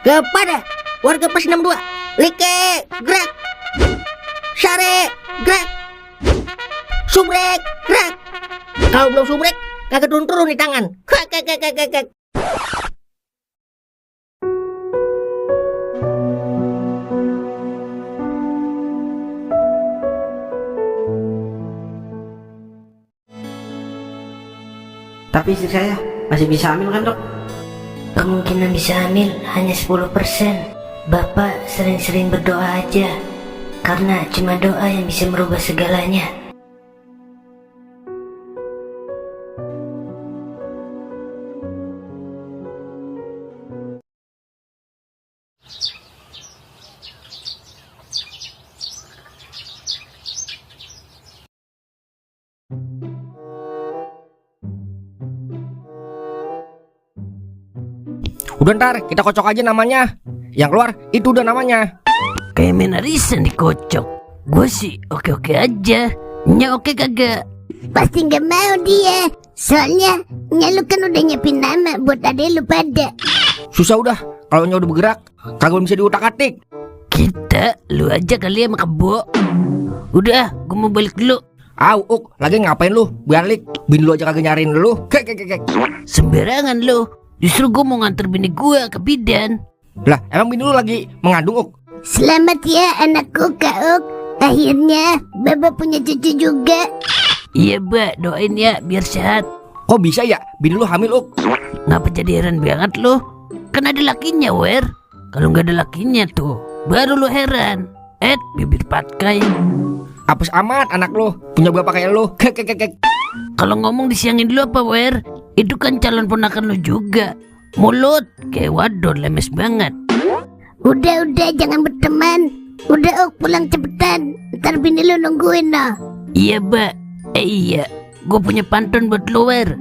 Kepada warga Pos 62, Like, gerak. Sare, gerak. Subrek, gerak. Kalau belum subrek, kagak turun-turun di tangan. Kek. Tapi istri saya masih bisa hamil kan, Dok? Kemungkinan bisa hamil hanya 10%. Bapak sering-sering berdoa aja, karena cuma doa yang bisa merubah segalanya. Udah ntar kita kocok aja namanya. Yang keluar itu udah namanya. Kayak main arisan dikocok. Gue sih oke-oke aja. Nya oke kagak? Pasti gak mau dia. Soalnya Nya lu kan udah nyiapin nama buat adek lu pada. Susah udah. Kalau Nya udah bergerak, kagak bisa diutak-atik. Kita, lu aja kali ya sama Kebo. Udah, gue mau balik dulu. Uk, lagi ngapain lu? Balik, bini lu aja kagak nyariin lu. Kek. Sembarangan lu. Justru gue mau nganter bini gue ke bidan. Lah, emang bini lu lagi mengandung, Uk? Selamat ya anakku Kak Uk. Akhirnya Baba punya cucu juga. Iya, Mbak, doain ya biar sehat. Kok bisa ya bini lu hamil, Uk? Ngapa jadi heran banget lu? Kan ada lakinya, Wer. Kalau nggak ada lakinya tuh, baru lu heran. Bibir patkai. Apes amat anak lu, punya bapak kayak lu. Kek. Kalau ngomong disiangin dulu apa, Wer? Itu kan calon ponakan lu juga. Mulut kayak wadon lemes banget. Udah jangan berteman. Udah Uk pulang cepetan. Ntar bini lu nungguin noh. Iya, Mbak. Iya, gue punya pantun buat lu, Wer.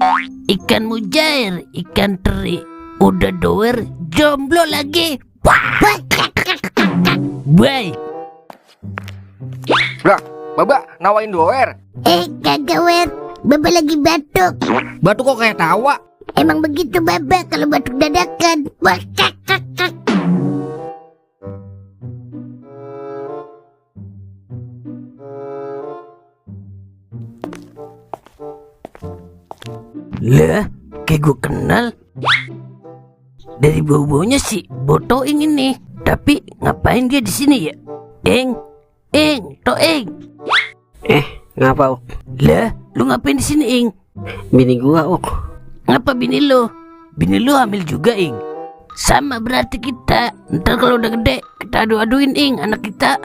Ikan mujair, ikan teri. Udah doer, jomblo lagi. Baik. Lah, Baba nawain doer. Kagak Wer. Baba lagi batuk. Batu kok kayak tawa. Emang begitu Baba kalau batuk dadakan. Lah, kayak gue kenal. Dari bau-baunya sih Botoing ini. Tapi ngapain dia di sini ya? Toeng. Ngapa, Uk? Lah, lu ngapain di sini, Ing? Bini gua, Uk. Ngapa bini lu? Bini lu hamil juga, Ing. Sama berarti kita. Ntar kalau udah gede, kita adu-aduin, Ing, anak kita.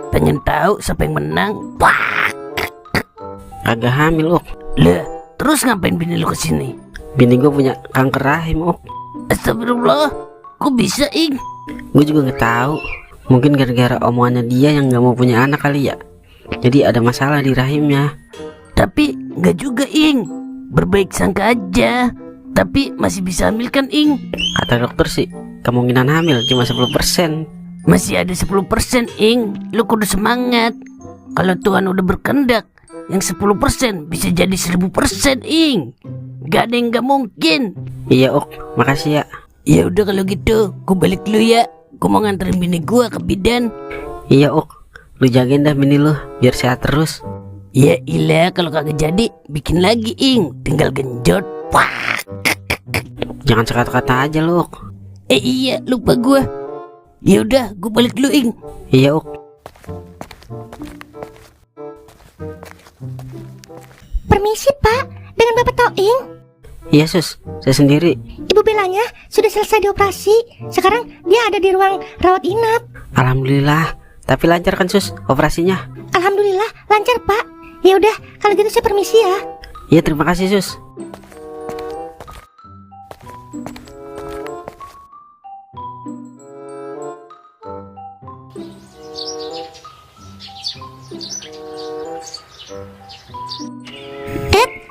Pengen tahu siapa yang menang? Agak hamil, Uk. Lah, terus ngapain bini lu kesini? Bini gua punya kanker rahim, Uk. Astagfirullah, kok bisa, Ing? Gue juga nggak tahu. Mungkin gara-gara omongannya dia yang nggak mau punya anak kali ya. Jadi ada masalah di rahimnya. Tapi nggak juga, Ing. Berbaik sangka aja. Tapi masih bisa hamil kan, Ing? Kata dokter sih kemungkinan hamil cuma 10%. Masih ada 10%, Ing. Lu kudu semangat. Kalau Tuhan udah berkehendak, yang 10% bisa jadi 1000%, Ing. Gak ada yang gak mungkin. Iya, Uk, makasih ya. Ya udah kalau gitu, gue balik dulu ya. Gue mau nganterin bini gue ke bidan. Iya, Uk, lu jagain dah bini lu biar sehat terus. Ya ilah, kalau kagak jadi bikin lagi, Ing. Tinggal genjot. Jangan sekata-kata aja lu, Uk. Iya, lupa gue. Ya udah, gue balik dulu, Ing. Iya, Uk. Permisi Pak, dengan Bapak Toing. Iya, Sus, saya sendiri. Ibu Belanya sudah selesai dioperasi. Sekarang dia ada di ruang rawat inap. Alhamdulillah. Tapi lancar kan, Sus, operasinya? Alhamdulillah lancar Pak. Ya udah, kalau gitu saya permisi ya. Iya, terima kasih, Sus.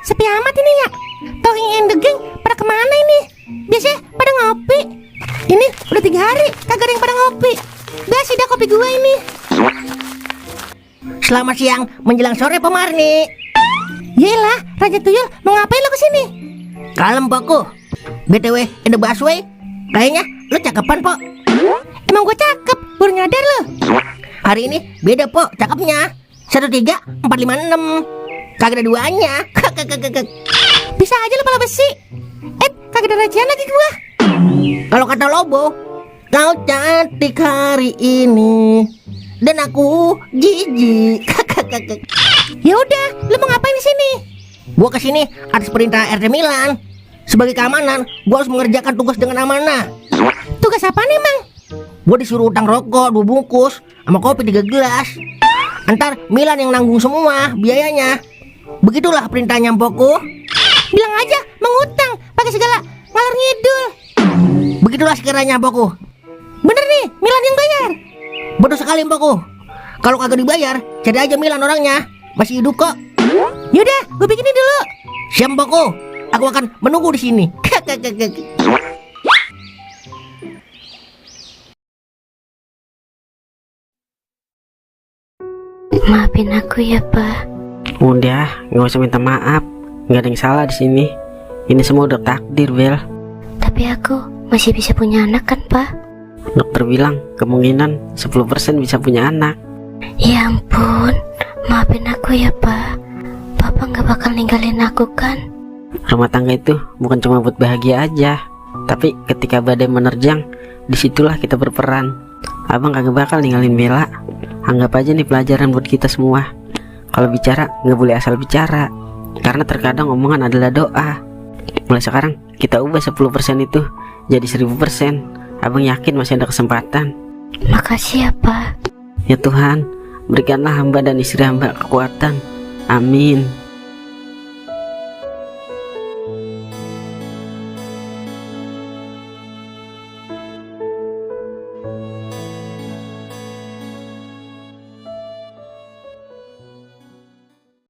Sepi amat ini ya. Toing and the gang pada kemana ini? Biasanya pada ngopi. Ini udah 3 hari kagak ada yang pada ngopi. Basi dah kopi gua ini. Selamat siang menjelang sore Pemarni. Yelah, Raja Tuyul mau ngapain lo kesini? Kalem Poko. BTW in the busway, kayaknya Lo cakepan, Pok. Emang gue cakep, baru nyadar lo. Hari ini beda, Pok, cakepnya. 13456. Kagak ada duanya. Bisa aja lo pala besi. Kagak ada rajian lagi gua. Kalau kata Lobo, kau cantik hari ini dan aku jijik. Ya udah, lu mau ngapain di sini? Gua kesini atas perintah RT Milan. Sebagai keamanan, gua harus mengerjakan tugas dengan amanah. Tugas apa nih, Mang? Gua disuruh utang rokok 2 bungkus sama kopi 3 gelas. Antar Milan yang nanggung semua biayanya. Begitulah perintahnya, Mpokku. Bilang aja mengutang, pakai segala ngalor ngidul. Begitulah sekiranya, Mpokku. Bener nih, Milan yang bayar. Betul sekali, Mpokku. Kalau kagak dibayar, cari aja Milan orangnya. Masih hidup kok. Yaudah, gue bikinin dulu. Siap, Mpokku. Aku akan menunggu di sini. Maafin aku ya, Pak. Udah, nggak usah minta maaf. Nggak ada yang salah di sini. Ini semua udah takdir, Bel. Tapi aku masih bisa punya anak kan, Pak? Dokter bilang kemungkinan 10% bisa punya anak. Ya ampun, maafin aku ya, Pak. Papa nggak bakal ninggalin aku kan? Rumah tangga itu bukan cuma buat bahagia aja, tapi ketika badai menerjang, disitulah kita berperan. Abang kagak bakal ninggalin Bella. Anggap aja nih pelajaran buat kita semua. Kalau bicara nggak boleh asal bicara, karena terkadang omongan adalah doa. Mulai sekarang kita ubah 10% itu jadi 1000%. Abang yakin masih ada kesempatan. Makasih ya, Pak. Ya Tuhan, berikanlah hamba dan istri hamba kekuatan. Amin.